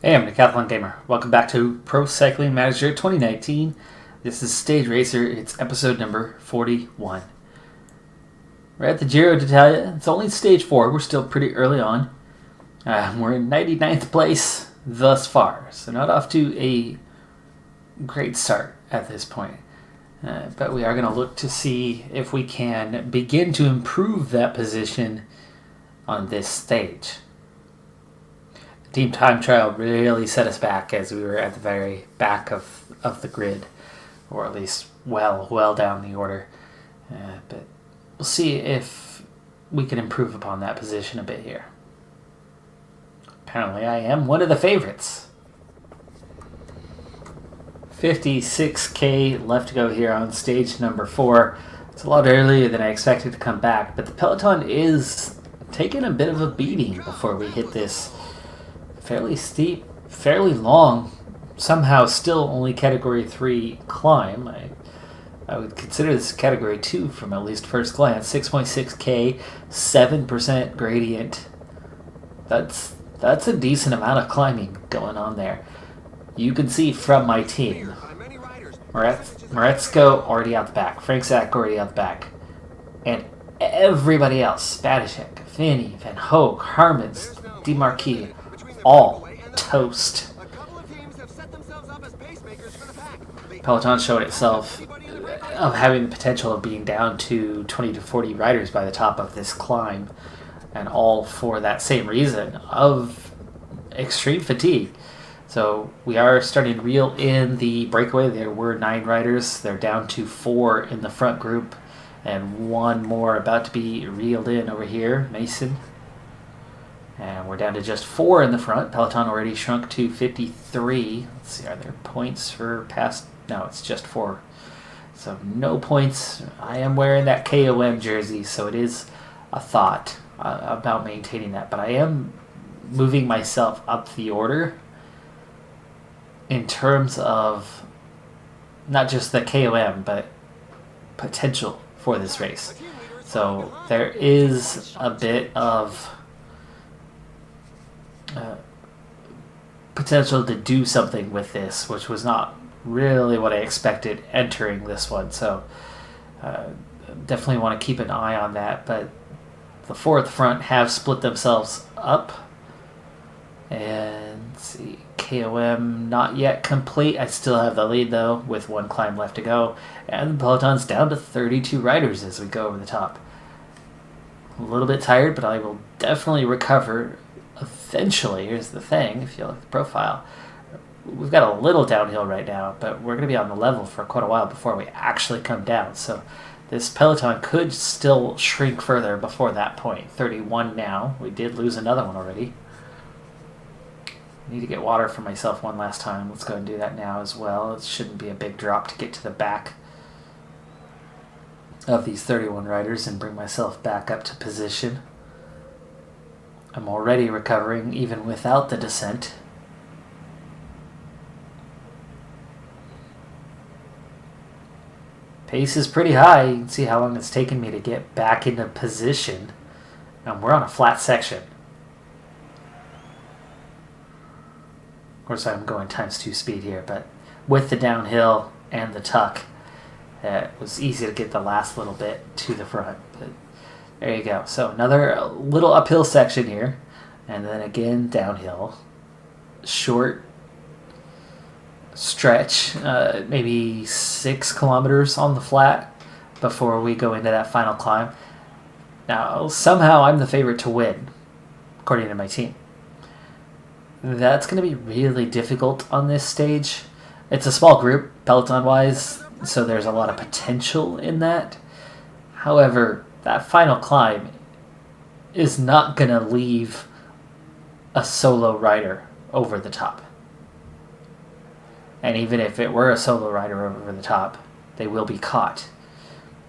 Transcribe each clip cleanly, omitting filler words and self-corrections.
Hey, I'm Decathlon Gamer. Welcome back to Pro Cycling Manager 2019. This is Stage Racer. It's episode number 41. We're at the Giro d'Italia. It's only stage 4. We're still pretty early on. We're in 99th place thus far, so not off to a great start at this point. But we are going to look to see if we can begin to improve that position on this stage. Team time trial really set us back as we were at the very back of the grid, or at least well down the order. But we'll see if we can improve upon that position a bit here. Apparently I am one of the favorites. 56k left to go here on stage number 4. It's a lot earlier than I expected to come back, but the peloton is taking a bit of a beating before we hit this fairly steep, fairly long, somehow still only Category 3 climb. I would consider this Category 2 from at least first glance. 6.6k, 7% gradient. That's a decent amount of climbing going on there. You can see from my team, Moretzko already out the back, Frank Zach already out the back, and everybody else, Spadishek, Finney, Van Hoek, Harmons, DeMarquis, all toast. Peloton showed itself of having the potential of being down to 20 to 40 riders by the top of this climb, and all for that same reason of extreme fatigue. So we are starting to reel in the breakaway. There were 9 riders. They're down to 4 in the front group, and 1 more about to be reeled in over here, Mason. And we're down to just 4 in the front. Peloton already shrunk to 53. Let's see, are there points for past? No, it's just 4. So no points. I am wearing that KOM jersey, so it is a thought about maintaining that. But I am moving myself up the order in terms of not just the KOM, but potential for this race. So there is a bit of potential to do something with this, which was not really what I expected entering this one. So definitely want to keep an eye on that. But the 4 at the front have split themselves up. And let's see, KOM not yet complete. I still have the lead though, with 1 climb left to go. And the peloton's down to 32 riders as we go over the top. A little bit tired, but I will definitely recover eventually. Here's the thing, if you look at the profile, we've got a little downhill right now, but we're going to be on the level for quite a while before we actually come down. So this peloton could still shrink further before that point. 31 now. We did lose another one already. I need to get water for myself one last time. Let's go and do that now as well. It shouldn't be a big drop to get to the back of these 31 riders and bring myself back up to position. I'm already recovering even without the descent. Pace is pretty high. You can see how long it's taken me to get back into position. And we're on a flat section. Of course, I'm going ×2 speed here, but with the downhill and the tuck, it was easy to get the last little bit to the front. But there you go. So another little uphill section here, and then again downhill. Short stretch, maybe 6 kilometers on the flat before we go into that final climb. Now, somehow I'm the favorite to win, according to my team. That's going to be really difficult on this stage. It's a small group, peloton-wise, so there's a lot of potential in that. However, that final climb is not going to leave a solo rider over the top. And even if it were a solo rider over the top, they will be caught.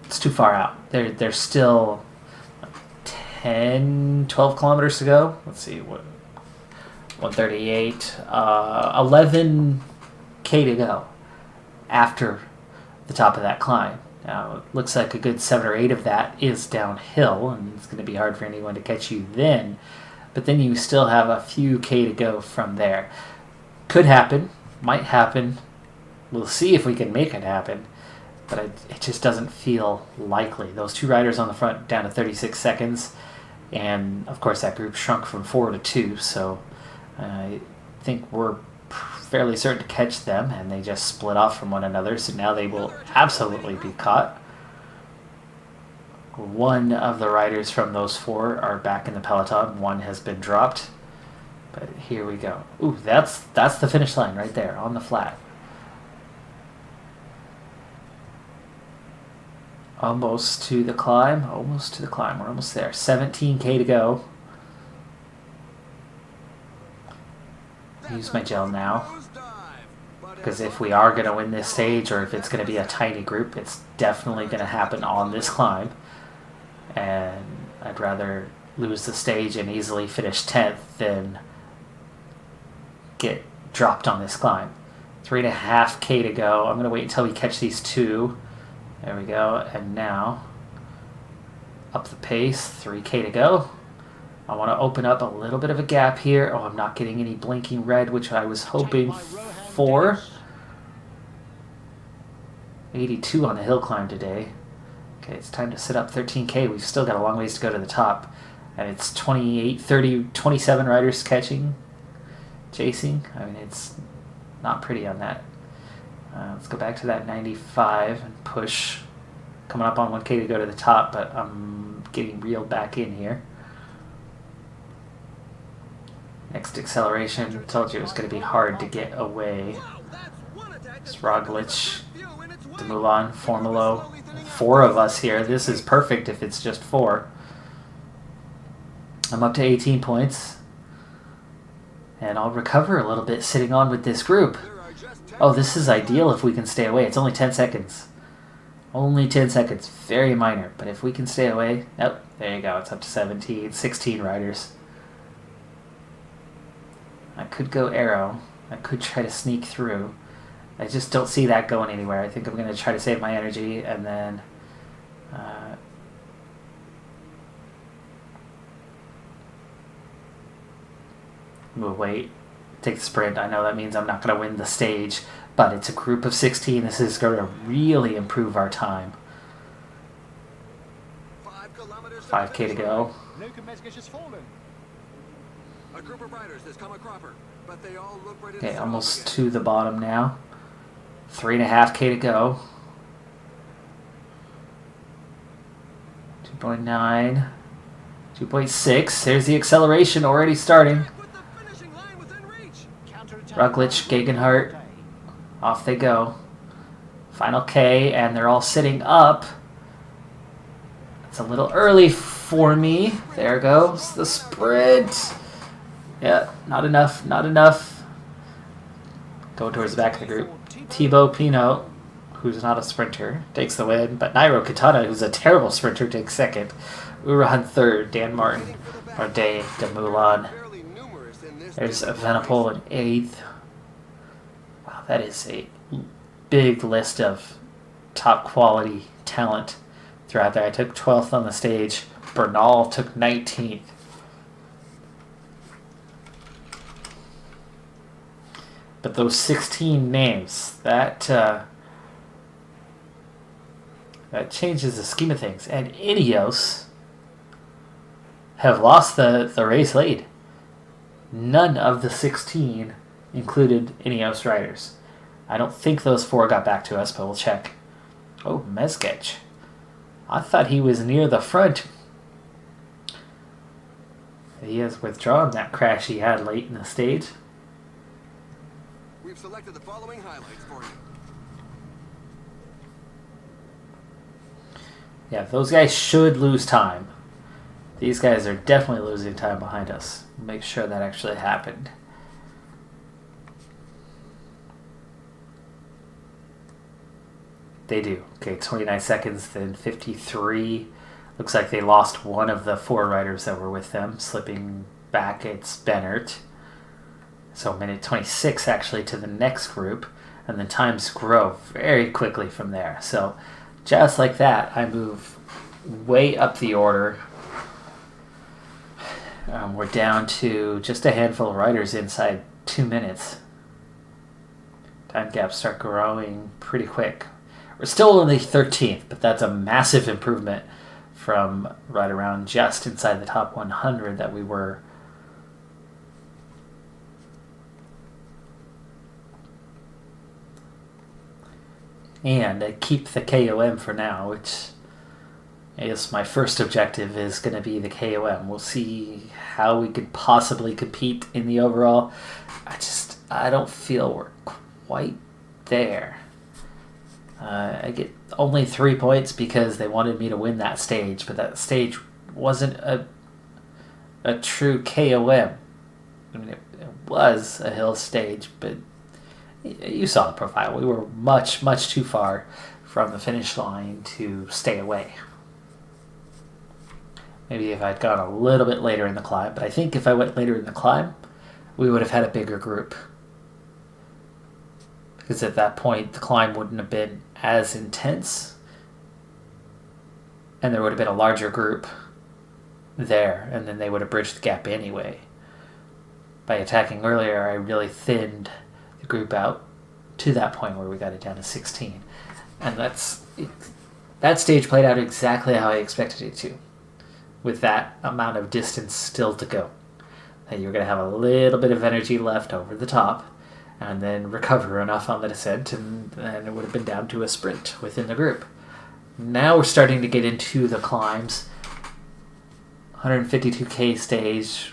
It's too far out. There's still 10, 12 kilometers to go. Let's see, 138, 11k to go after the top of that climb. Now, it looks like a good 7 or 8 of that is downhill, and it's going to be hard for anyone to catch you then. But then you still have a few K to go from there. Could happen. Might happen. We'll see if we can make it happen. But it just doesn't feel likely. Those 2 riders on the front down to 36 seconds. And, of course, that group shrunk from 4 to 2. So I think we're fairly certain to catch them. And they just split off from one another. So now they will absolutely be caught. One of the riders from those 4 are back in the peloton. One has been dropped. But here we go. Ooh, that's the finish line right there on the flat. Almost to the climb. Almost to the climb. We're almost there. 17K to go. Use my gel now. Because if we are going to win this stage, or if it's going to be a tiny group, it's definitely going to happen on this climb. And I'd rather lose the stage and easily finish 10th than get dropped on this climb. 3.5K to go. I'm going to wait until we catch these 2. There we go. And now, up the pace. 3K to go. I want to open up a little bit of a gap here. Oh, I'm not getting any blinking red, which I was hoping for. 82 on the hill climb today. Okay, it's time to set up 13K. We've still got a long ways to go to the top. And it's 28, 30, 27 riders chasing. I mean, it's not pretty on that. Let's go back to that 95 and push. Coming up on 1K to go to the top, but I'm getting reeled back in here. Next acceleration. Told you it was going to be hard to get away. It's Roglic, Dumoulin, Formolo. 4 of us here. This is perfect if it's just 4. I'm up to 18 points. And I'll recover a little bit sitting on with this group. Oh, this is ideal if we can stay away. It's only 10 seconds. Only 10 seconds. Very minor. But if we can stay away... Nope. There you go. It's up to 17. 16 riders. I could go arrow. I could try to sneak through. I just don't see that going anywhere. I think I'm going to try to save my energy and then... we'll wait. Take the sprint. I know that means I'm not going to win the stage, but it's a group of 16. This is going to really improve our time. 5K to go. Okay, almost to the bottom now. 3.5K to go. 2.9. 2.6. There's the acceleration already starting. Roglic, Gegenhardt, off they go. Final K, and they're all sitting up. It's a little early for me. There goes the sprint. Yeah, not enough. Go towards the back of the group. Thibaut Pinot, who's not a sprinter, takes the win, but Nairo Quintana, who's a terrible sprinter, takes second. Uran third, Dan Martin, Bardet, Dumoulin. There's Evenepoel in 8th. Wow, that is a big list of top quality talent throughout there. I took 12th on the stage. Bernal took 19th. But those 16 names, that changes the scheme of things. And Ineos have lost the race lead. None of the 16 included Ineos riders. I don't think those 4 got back to us, but we'll check. Oh, Mezgec. I thought he was near the front. He has withdrawn that crash he had late in the stage. We've selected the following highlights for you. Yeah, those guys should lose time. These guys are definitely losing time behind us. Make sure that actually happened. They do. Okay, 29 seconds, then 53. Looks like they lost one of the 4 riders that were with them. Slipping back, it's Bennert. So minute 26 actually to the next group. And then times grow very quickly from there. So just like that, I move way up the order. We're down to just a handful of riders inside 2 minutes. time gaps start growing pretty quick. We're still only 13th, but that's a massive improvement from right around just inside the top 100 that we were. And I keep the KOM for now, which I guess my first objective is going to be the KOM. We'll see how we could possibly compete in the overall. I don't feel we're quite there. I get only 3 points because they wanted me to win that stage, but that stage wasn't a true KOM. I mean, it was a hill stage, but you saw the profile. We were much, much too far from the finish line to stay away. Maybe if I'd gone a little bit later in the climb, but I think if I went later in the climb, we would have had a bigger group. Because at that point, the climb wouldn't have been as intense, and there would have been a larger group there, and then they would have bridged the gap anyway. By attacking earlier, I really thinned the group out to that point where we got it down to 16. And that stage played out exactly how I expected it to, with that amount of distance still to go. That you're going to have a little bit of energy left over the top, and then recover enough on the descent, and then it would have been down to a sprint within the group. Now we're starting to get into the climbs. 152k stage,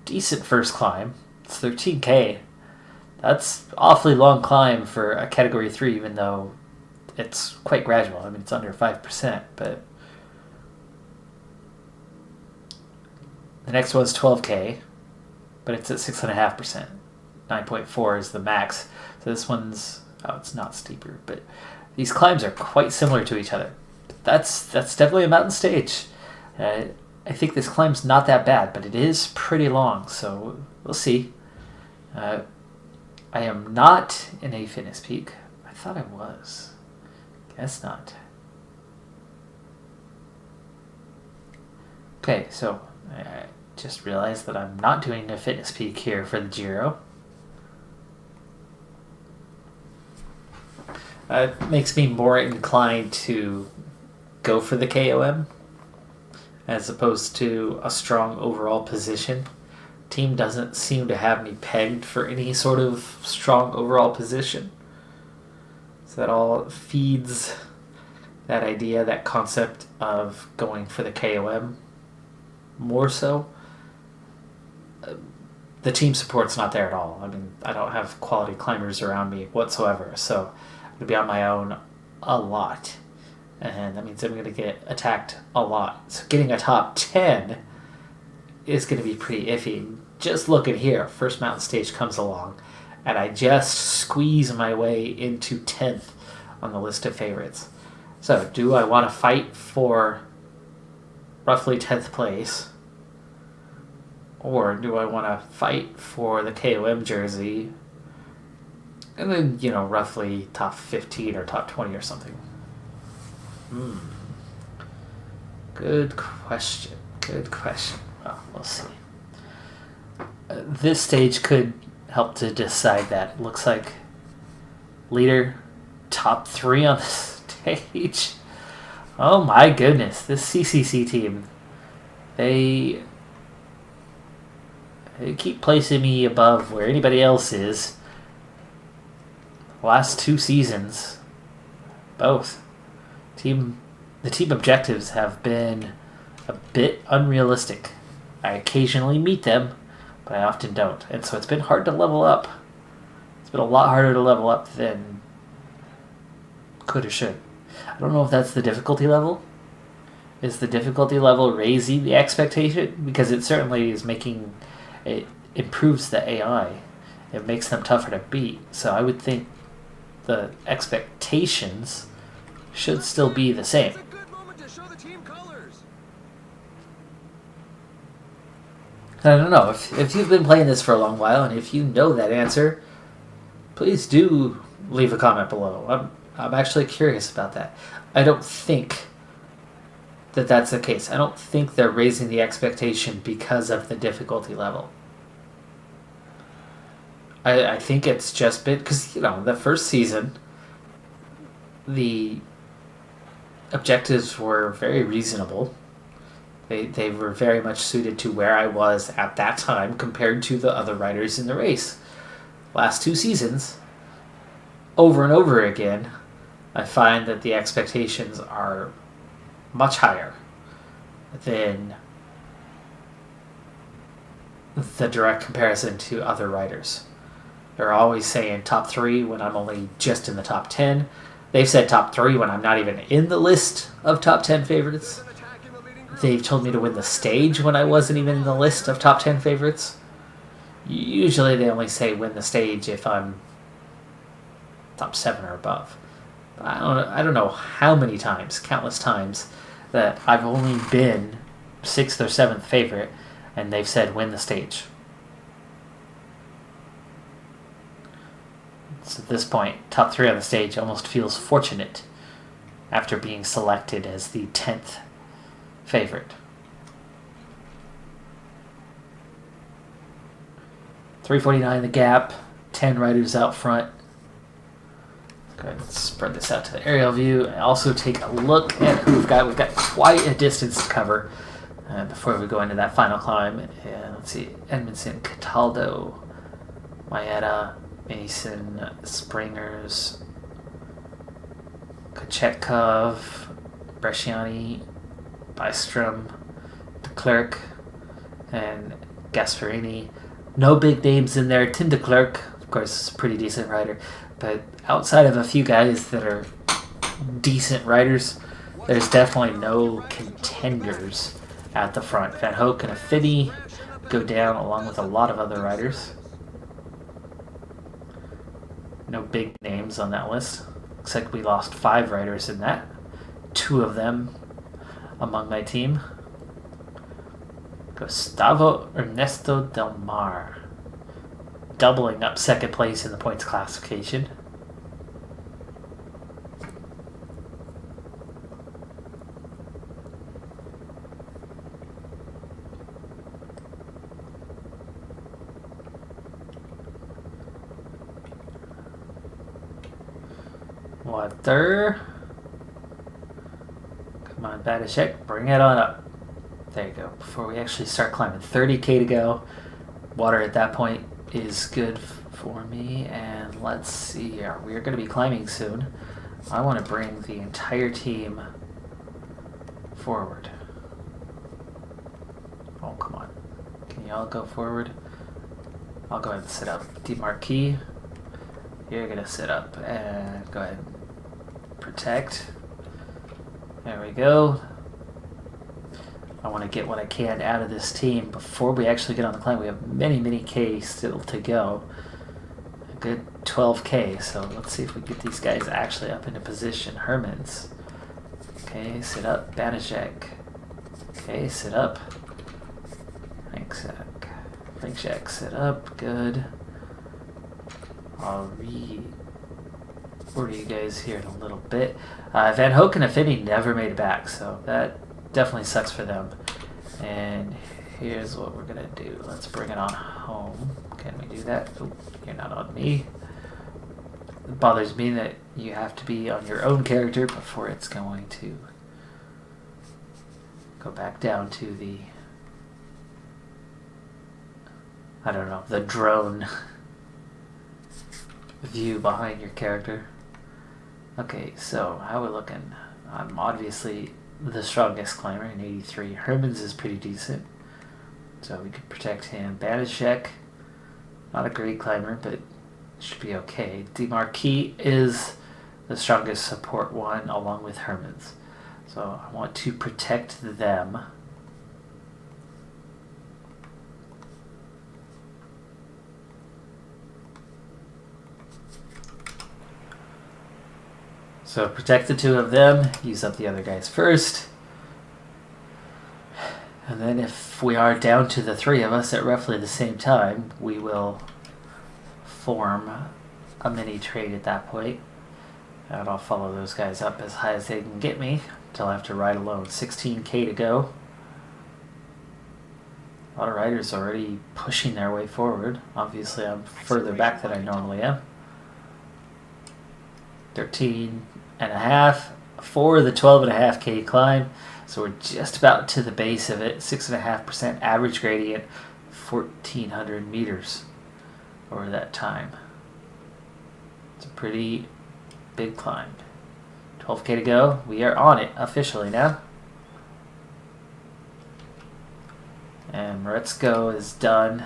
decent first climb. It's 13k. That's awfully long climb for a category 3, even though it's quite gradual. I mean, it's under 5%, but the next one's 12k, but it's at 6.5%. 9.4 is the max. So this one's, it's not steeper, but these climbs are quite similar to each other. That's definitely a mountain stage. I think this climb's not that bad, but it is pretty long, so we'll see. I am not in a fitness peak. I thought I was. Guess not. Okay, so I just realized that I'm not doing a fitness peak here for the Giro. It makes me more inclined to go for the KOM as opposed to a strong overall position. Team doesn't seem to have me pegged for any sort of strong overall position. So that all feeds that idea, that concept of going for the KOM more so. The team support's not there at all. I mean, I don't have quality climbers around me whatsoever, so I'm going to be on my own a lot. And that means I'm going to get attacked a lot. So getting a top 10 is going to be pretty iffy. Just look at here. First mountain stage comes along, and I just squeeze my way into 10th on the list of favorites. So do I want to fight for roughly 10th place? Or do I want to fight for the KOM jersey and then, roughly top 15 or top 20 or something? Good question. Well, we'll see. This stage could help to decide that. It looks like leader, top 3 on the stage. Oh my goodness, this CCC team. They keep placing me above where anybody else is. Last 2 seasons, both. The team objectives have been a bit unrealistic. I occasionally meet them, but I often don't. And so it's been hard to level up. It's been a lot harder to level up than could or should. I don't know if that's the difficulty level. Is the difficulty level raising the expectation? Because it certainly is making... It improves the AI. It makes them tougher to beat. So I would think the expectations should still be the same. It's a good moment to show the team colors. I don't know. If you've been playing this for a long while, and if you know that answer, please do leave a comment below. I'm actually curious about that. I don't think that that's the case. I don't think they're raising the expectation because of the difficulty level. I think it's just been because the first season, the objectives were very reasonable. They were very much suited to where I was at that time compared to the other riders in the race. Last 2 seasons, over and over again, I find that the expectations are much higher than the direct comparison to other riders. They're always saying top 3 when I'm only just in the top 10. They've said top 3 when I'm not even in the list of top 10 favorites. They've told me to win the stage when I wasn't even in the list of top 10 favorites. Usually they only say win the stage if I'm top 7 or above. I don't know how many times, countless times, that I've only been 6th or 7th favorite and they've said win the stage. So at this point, top 3 on the stage almost feels fortunate after being selected as the 10th favorite. 349 the gap, 10 riders out front. Okay, let's spread this out to the aerial view and also take a look at who we've got. We've got quite a distance to cover before we go into that final climb. And let's see, Edmondson, Cataldo, Maeda, Mason, Springers, Kochetkov, Bresciani, Bystrom, De Klerk, and Gasparini. No big names in there. Tim De Klerk, of course, is a pretty decent rider. But outside of a few guys that are decent riders, there's definitely no contenders at the front. Van Hoek and Affini go down along with a lot of other riders. No big names on that list. Looks like we lost 5 riders in that. 2 of them among my team. Gustavo Ernesto Del Mar, doubling up 2nd place in the points classification. Water. Come on, Badashek, bring it on up. There you go. Before we actually start climbing, 30k to go. Water at that point is good for me. And let's see here. We're going to be climbing soon. I want to bring the entire team forward. Oh, come on. Can you all go forward? I'll go ahead and sit up. Demarquis, you're going to sit up and go ahead and protect. There we go. I want to get what I can out of this team before we actually get on the climb. We have many, many K still to go. A good 12k, so let's see if we get these guys actually up into position. Hermans. Okay, sit up. Banaszek. Okay, sit up. Frankzak, sit up. Good. I'll re-order you guys here in a little bit. Van Hoek and Affini never made it back, so that definitely sucks for them. And here's what we're gonna do. Let's bring it on home. Can we do that? Oh, you're not on me. It bothers me that you have to be on your own character before it's going to go back down to the, I don't know, the drone view behind your character. Okay, so how are we looking? I'm obviously the strongest climber in 83. Hermans is pretty decent, so we could protect him. Banaszek, not a great climber, but should be okay. Demarquis is the strongest support one along with Hermans, so I want to protect them. So protect the 2 of them, use up the other guys first. And then if we are down to the 3 of us at roughly the same time, we will form a mini trade at that point. And I'll follow those guys up as high as they can get me until I have to ride alone. 16k to go. A lot of riders already pushing their way forward. Obviously, I'm further back than I normally am. 13.5 for the 12.5K climb. So we're just about to the base of it. 6.5% average gradient, 1,400 meters over that time. It's a pretty big climb. 12K to go. We are on it officially now. And Moretsko is done.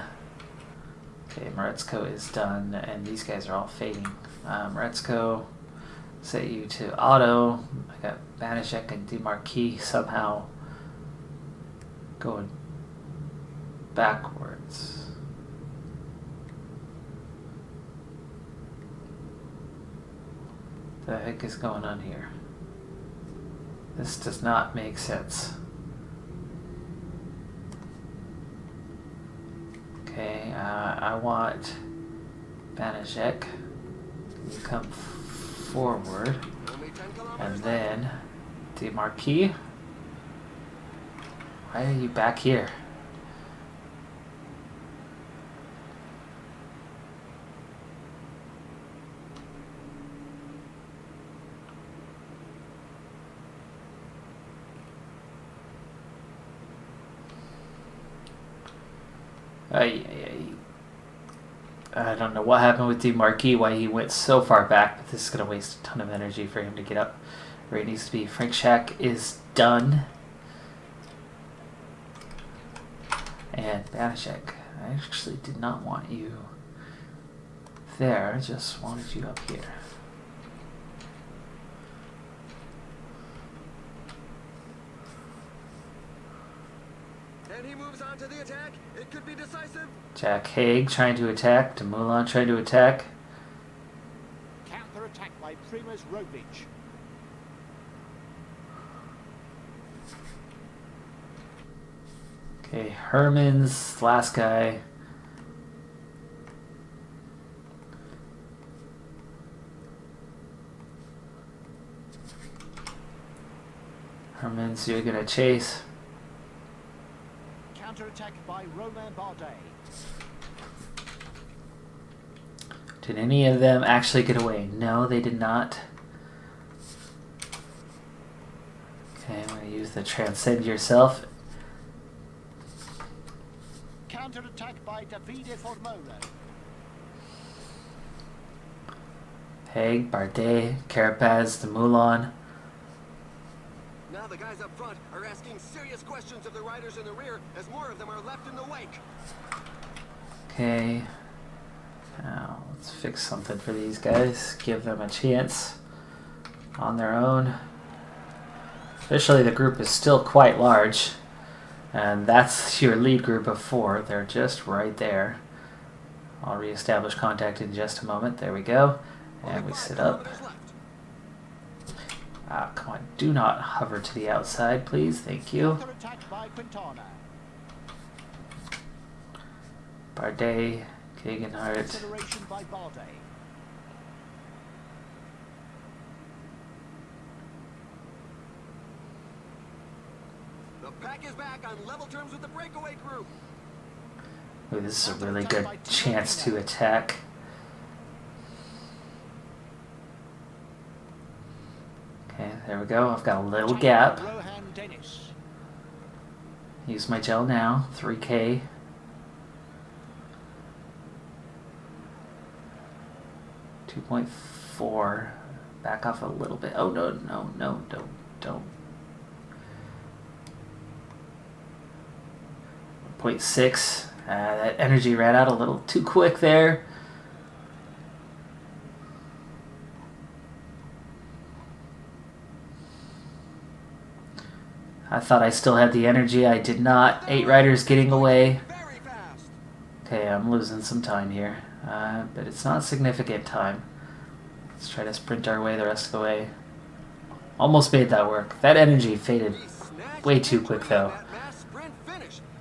Okay, Moretsko is done, and these guys are all fading. Moretsko, set you to auto. I got Banishek and DeMarquis somehow going backwards. What the heck is going on here? This does not make sense. Okay, I want Banishek. You come forward. And then DeMarquis. Why are you back here? I don't know what happened with DeMarquis, why he went so far back, but this is going to waste a ton of energy for him to get up where he needs to be. Frank Shack is done. And Banishek, I actually did not want you there, I just wanted you up here. And he moves on to the attack. It could be decisive. Jack Haig trying to attack. Dumoulin trying to attack. Counter attack by Primoz Roglic. Okay, Herman's last guy. Herman's, you're gonna chase. Counter-attack by Romain Bardet. Did any of them actually get away? No, they did not. Okay, I'm going to use the Transcend Yourself. Counter-attack by Davide Formolo. Haig, Bardet, Carapaz, Dumoulin. Now the guys up front are asking serious questions of the riders in the rear as more of them are left in the wake. Okay. Now, let's fix something for these guys. Give them a chance on their own. Officially, the group is still quite large. And that's your lead group of 4. They're just right there. I'll reestablish contact in just a moment. There we go. And we sit up. Come on, do not hover to the outside, please. Thank you. Counter-attack by Quintana. Bardet, Gegenhardt. Acceleration by Bardet. The pack is back on level terms with the breakaway group. Ooh, this is a really good chance to attack. Okay, there we go. I've got a little gap. Rohan Dennis. Use my gel now. 3K. .4. Back off a little bit. Oh, no, don't. 0.6. That energy ran out a little too quick there. I thought I still had the energy. I did not. 8 riders getting away. Very fast. Okay, I'm losing some time here. But it's not significant time. Let's try to sprint our way the rest of the way. Almost made that work. That energy faded way too quick though.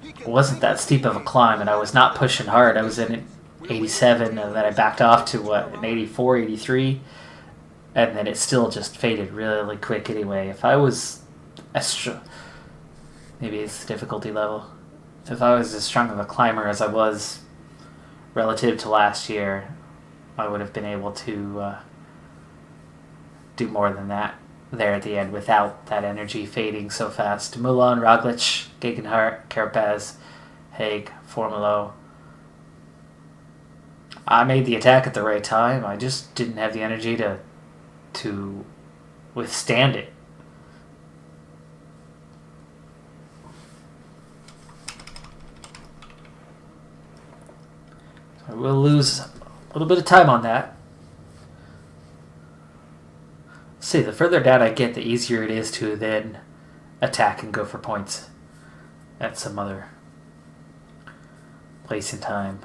It wasn't that steep of a climb and I was not pushing hard. I was in 87 and then I backed off to what, an 84, 83. And then it still just faded really quick anyway. If I was extra, maybe it's the difficulty level. If I was as strong of a climber as I was relative to last year, I would have been able to do more than that there at the end without that energy fading so fast. Mulan, Roglic, Gegenhardt, Carapaz, Haig, Formulo. I made the attack at the right time. I just didn't have the energy to withstand it. So we'll lose a little bit of time on that. See, the further down I get, the easier it is to then attack and go for points at some other place in time.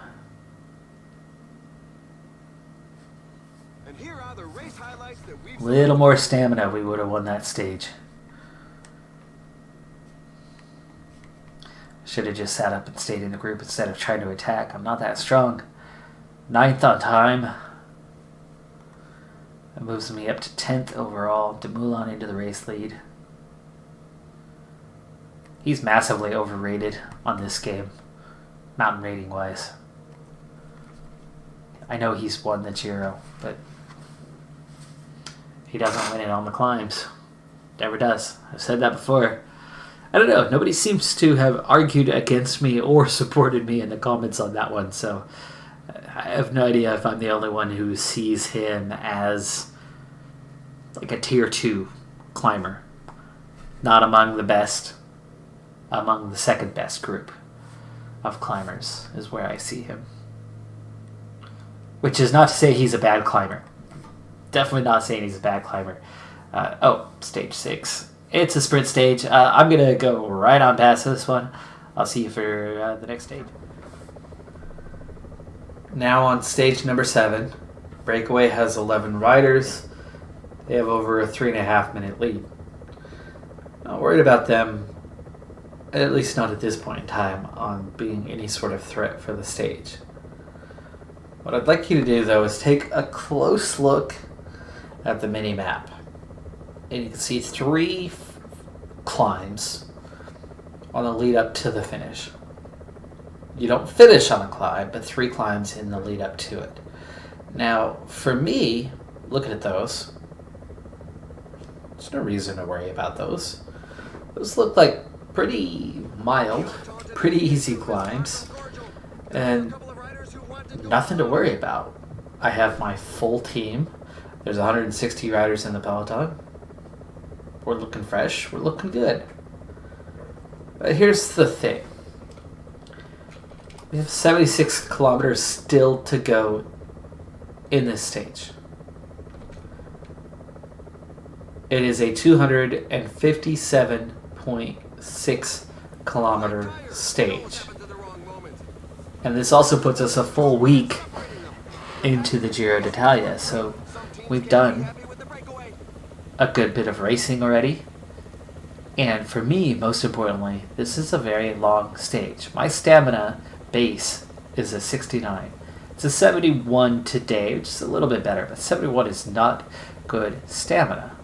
And here are the race highlights that we've Little more stamina, we would have won that stage. Should have just sat up and stayed in the group instead of trying to attack. I'm not that strong. 9th on time. That moves me up to 10th overall. Dumoulin into the race lead. He's massively overrated on this game, mountain rating wise. I know he's won the Giro, but he doesn't win it on the climbs. Never does. I've said that before. I don't know. Nobody seems to have argued against me or supported me in the comments on that one, so I have no idea if I'm the only one who sees him as like a tier 2 climber. Not among the best, among the second best group of climbers is where I see him. Which is not to say he's a bad climber. Definitely not saying he's a bad climber. Stage 6. It's a sprint stage. I'm going to go right on past this one. I'll see you for the next stage. Now on stage number 7. Breakaway has 11 riders. They have over a 3.5 minute lead. Not worried about them, at least not at this point in time, on being any sort of threat for the stage. What I'd like you to do, though, is take a close look at the mini-map. And you can see 3 climbs on the lead up to the finish. You don't finish on a climb, but 3 climbs in the lead up to it. Now, for me, looking at those, there's no reason to worry about those. Those look like pretty mild, pretty easy climbs, and nothing to worry about. I have my full team. There's 160 riders in the peloton. We're looking fresh. We're looking good. But here's the thing. We have 76 kilometers still to go in this stage. It is a 257.6 kilometer stage. And this also puts us a full week into the Giro d'Italia. So we've done a good bit of racing already. And for me, most importantly, this is a very long stage. My stamina base is a 69. It's a 71 today, which is a little bit better, but 71 is not good stamina.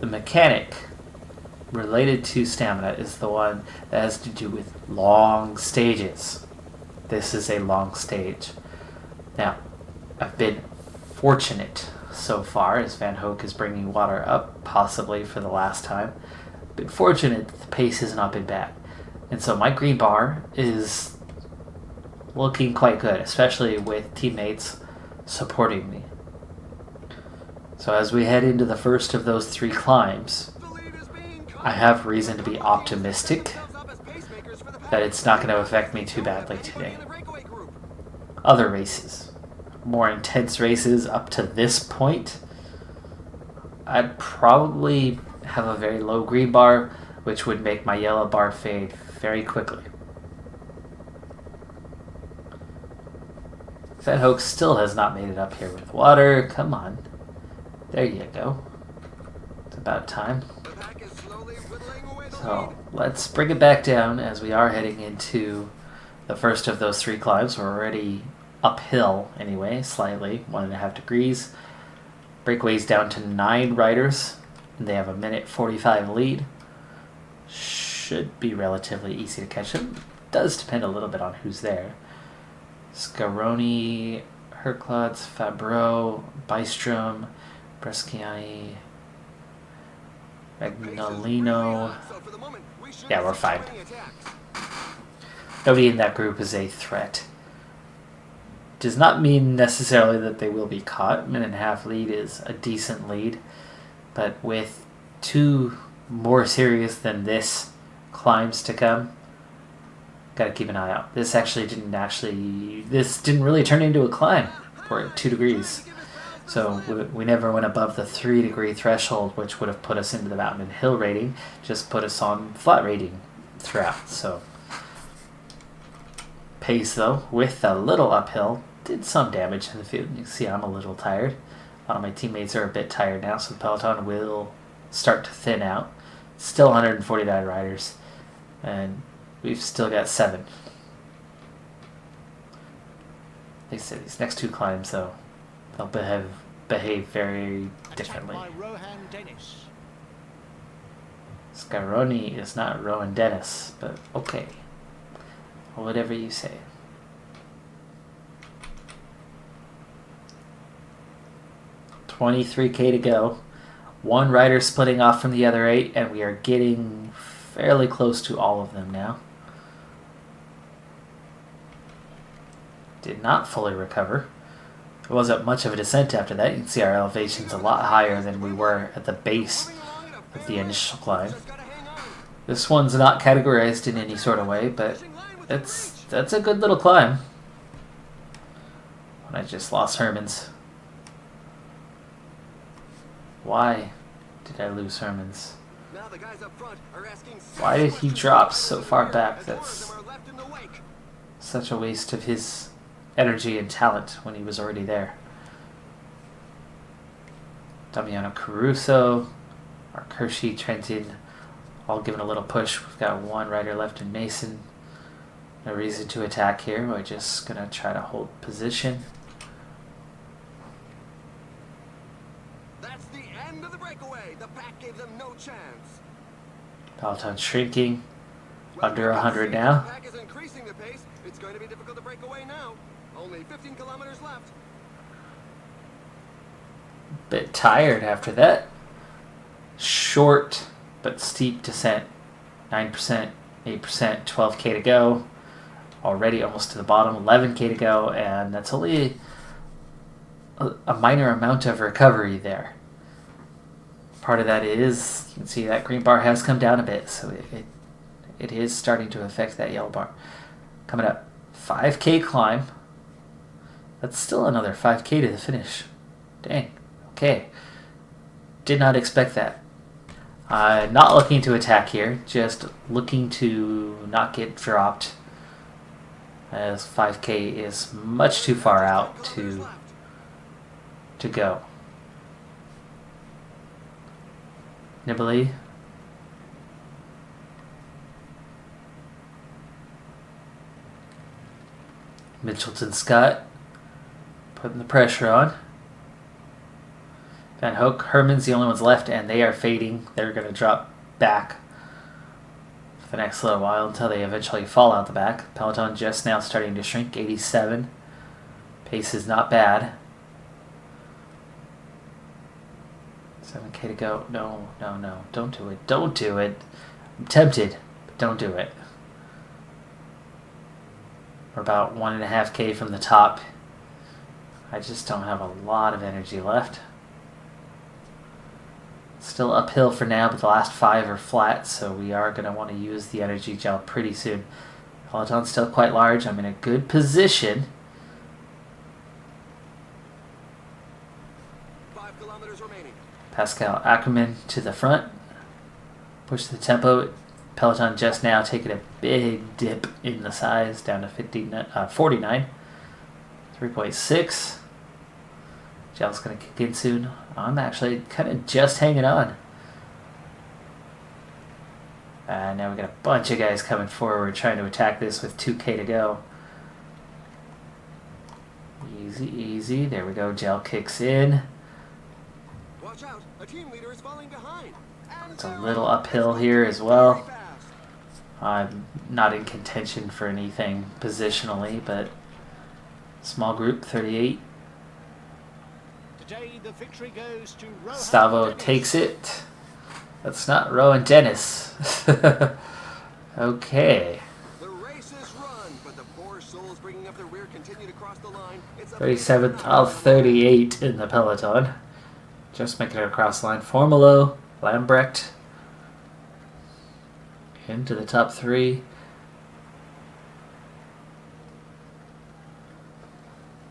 The mechanic related to stamina is the one that has to do with long stages. This is a long stage. Now, I've been fortunate so far as Van Hoek is bringing water up, possibly for the last time. Been fortunate that the pace has not been bad. And so my green bar is looking quite good, especially with teammates supporting me. So as we head into the first of those 3 climbs, I have reason to be optimistic that it's not going to affect me too badly today. Other races, more intense races up to this point, I'd probably have a very low green bar, which would make my yellow bar fade very quickly. Van Hoek still has not made it up here with water. Come on. There you go. It's about time. So let's bring it back down as we are heading into the first of those 3 climbs. We're already uphill anyway, slightly, 1.5 degrees. Breakaway's down to 9 riders. And they have a minute 45 lead. should be relatively easy to catch. It does depend a little bit on who's there. Scaroni, Herklots, Fabreau, Bystrom, Bresciani, Magnolino. Yeah, we're fine. Nobody in that group is a threat. Does not mean necessarily that they will be caught. Minute and a half lead is a decent lead, but with two more serious than this climbs to come, gotta keep an eye out. This didn't really turn into a climb. We're at 2 degrees. So we never went above the 3 degree threshold, which would have put us into the mountain and hill rating, just put us on flat rating throughout. So pace though, with a little uphill, did some damage in the field. You can see I'm a little tired. A lot of my teammates are a bit tired now, so the peloton will start to thin out. Still 149 riders, and we've still got 7. They said these next 2 climbs, though, they'll behave very differently. Scaroni is not Rowan Dennis, but okay. Whatever you say. $23K to go. 1 rider splitting off from the other 8, and we are getting fairly close to all of them now. Did not fully recover. There wasn't much of a descent after that. You can see our elevation's a lot higher than we were at the base of the initial climb. This one's not categorized in any sort of way, but that's a good little climb. And I just lost Hermans. Why did I lose Hermans? Why did he drop so far back? That's such a waste of his energy and talent when he was already there. Damiano Caruso, our Kershey, Trentin, all given a little push. We've got 1 rider left in Mason. No reason to attack here. We're just going to try to hold position. That's the end of the breakaway. The pack gave them no chance. Peloton shrinking. Under 100 now. The pack is increasing the pace. It's going to be difficult to break away now. Only 15 kilometers left. Bit tired after that. Short but steep descent. 9%, 8%, 12K to go. Already almost to the bottom. 11K to go, and that's only a minor amount of recovery there. Part of that is, you can see that green bar has come down a bit, so it is starting to affect that yellow bar. Coming up, 5K climb. That's still another 5K to the finish. Dang. Okay. Did not expect that. Not looking to attack here, just looking to not get dropped, as 5K is much too far out to go. Nibali. Mitchelton Scott putting the pressure on. Van Hoek, Herman's the only ones left, and they are fading. They're going to drop back for the next little while until they eventually fall out the back. Peloton just now starting to shrink, 87. Pace is not bad. 7K to go. No. Don't do it. Don't do it. I'm tempted, but don't do it. We're about 1.5K from the top. I just don't have a lot of energy left. Still uphill for now, but the last 5 are flat, so we are going to want to use the energy gel pretty soon. Peloton's still quite large. I'm in a good position. 5 kilometers remaining. Pascal Ackerman to the front. Push the tempo. Peloton just now taking a big dip in the size, down to 49. 3.6. Gel's going to kick in soon. I'm actually kind of just hanging on. And now we got a bunch of guys coming forward trying to attack this with 2K to go. Easy. There we go. Gel kicks in. Watch out. A team leader is falling behind. It's a little uphill here as well. I'm not in contention for anything positionally, but small group 38. Today the victory goes to Rohan Stavo Dennis. takes it. That's not Rowan Dennis. Okay. The race is run, but the poor souls bringing up the rear continue to cross the line. It's up to 37th the of 38 in the peloton. Just making it across the line. Formolo, Lambrecht into the top 3.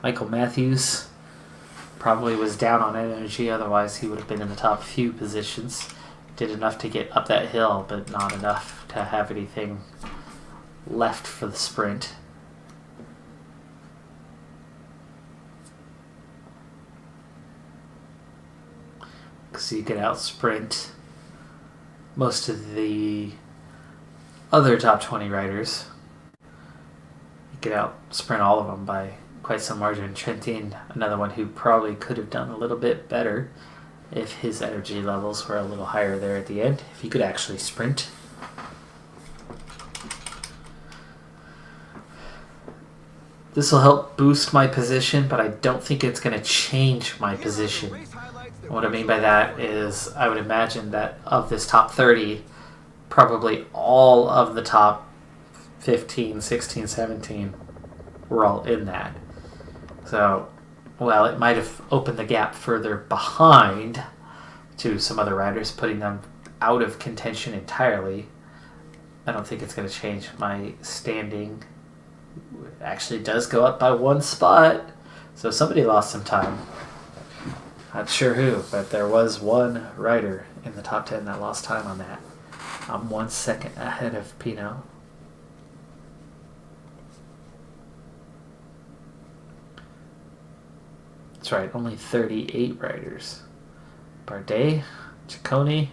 Michael Matthews probably was down on energy, otherwise he would have been in the top few positions. Did enough to get up that hill, but not enough to have anything left for the sprint. Because you can out sprint most of the other top 20 riders. You could out sprint all of them by quite some margin. Trentin, another one who probably could have done a little bit better if his energy levels were a little higher there at the end, if he could actually sprint. This will help boost my position, but I don't think it's going to change my position. What I mean by that is I would imagine that of this top 30, probably all of the top 15, 16, 17 were all in that. So, well, it might have opened the gap further behind to some other riders, putting them out of contention entirely. I don't think it's going to change my standing. It actually does go up by 1 spot, so somebody lost some time. Not sure who, but there was one rider in the top 10 that lost time on that. I'm 1 second ahead of Pinot. That's right, only 38 riders. Bardet, Ciccone.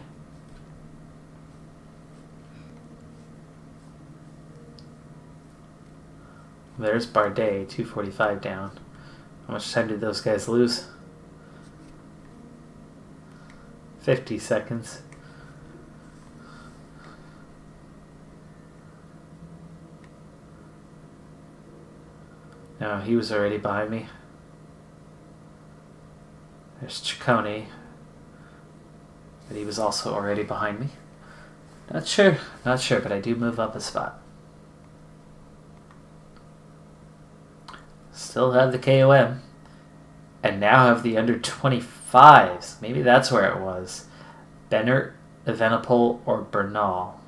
There's Bardet, 2:45 down. How much time did those guys lose? 50 seconds. No, he was already behind me. There's Ciccone, but he was also already behind me. Not sure, but I do move up a spot. Still have the KOM, and now have the under 25s. Maybe that's where it was. Bennert, Evenepoel, or Bernal.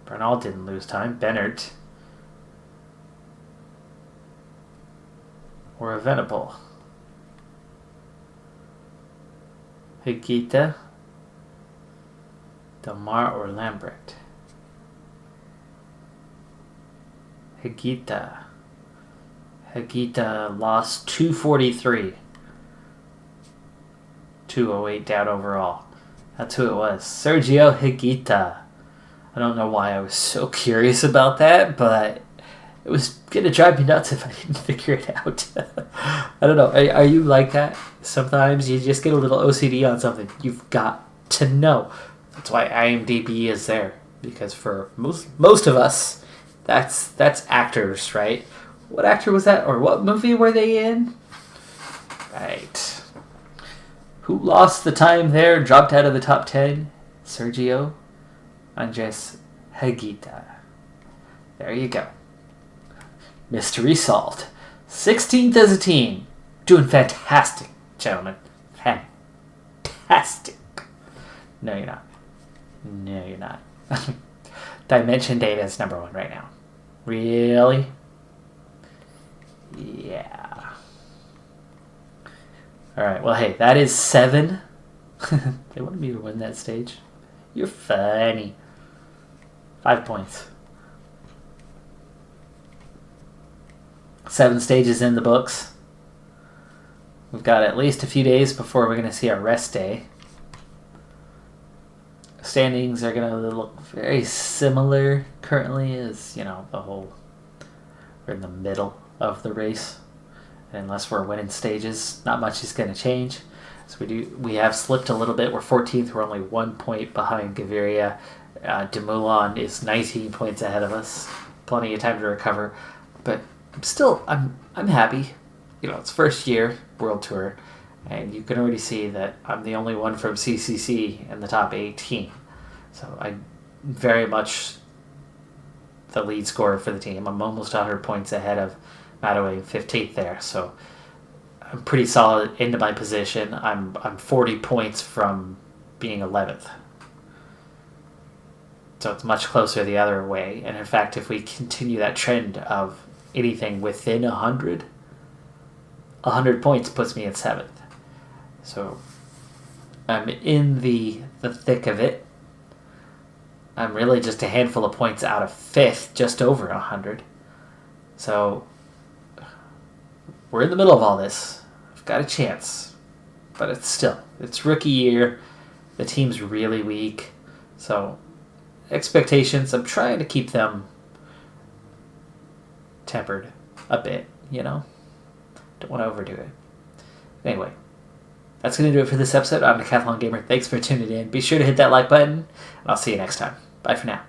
Bernal didn't lose time. Bennert or Evenepoel. Higuita, Delmar, or Lambrecht. Higuita lost 2:43. 2:08 down overall. That's who it was. Sergio Higuita. I don't know why I was so curious about that, but it was going to drive me nuts if I didn't figure it out. I don't know. Are you like that? Sometimes you just get a little OCD on something. You've got to know. That's why IMDb is there. Because for most of us, that's actors, right? What actor was that? Or what movie were they in? Right. Who lost the time there? Dropped out of the top 10? Sergio Andres Higuita. There you go. Mystery solved. 16th as a team. Doing fantastic, gentlemen. Fantastic. No, you're not. No, you're not. Dimension data is number 1 right now. Really? Yeah. Alright, well, hey, that is 7. They wanted me to win that stage. You're funny. 5 points. 7 stages in the books. We've got at least a few days before we're going to see our rest day. standings are going to look very similar currently as, the whole... We're in the middle of the race. And unless we're winning stages, not much is going to change. So we have slipped a little bit. We're 14th. We're only 1 point behind Gaviria. Dumoulin is 19 points ahead of us. Plenty of time to recover. But still, I'm happy. It's first year World Tour. And you can already see that I'm the only one from CCC in the top 18. So I'm very much the lead scorer for the team. I'm almost 100 points ahead of Madaway, 15th there. So I'm pretty solid into my position. I'm 40 points from being 11th. So it's much closer the other way. And in fact, if we continue that trend of anything within 100 points puts me at 7th. So I'm in the thick of it. I'm really just a handful of points out of 5th, just over 100. So we're in the middle of all this. I've got a chance. But it's rookie year. The team's really weak. So expectations, I'm trying to keep them tempered a bit, Don't want to overdo it. Anyway, that's going to do it for this episode. I'm Decathlon Gamer. Thanks for tuning in. Be sure to hit that like button, and I'll see you next time. Bye for now.